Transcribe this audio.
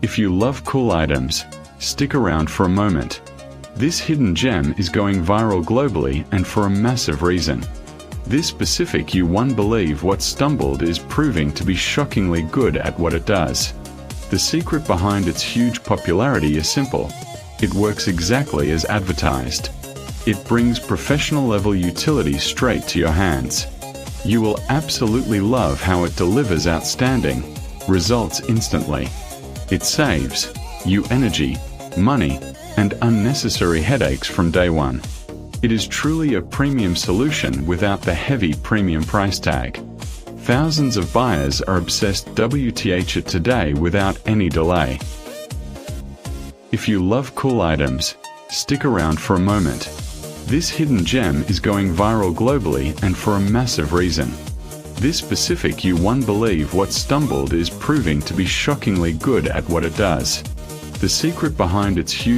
If you love cool items, stick around for a moment. This hidden gem is going viral globally and for a massive reason. This specific U1 believe what stumbled is proving to be shockingly good at what it does. The secret behind its huge popularity is simple. It works exactly as advertised. It brings professional level utility straight to your hands. You will absolutely love how it delivers outstanding results instantly. It saves you energy, money, and unnecessary headaches from day one. It is truly a premium solution without the heavy premium price tag. Thousands of buyers are obsessed WTH it today without any delay. If you love cool items, stick around for a moment. This hidden gem is going viral globally and for a massive reason. This specific U1 believe what stumbled is proving to be shockingly good at what it does. The secret behind its huge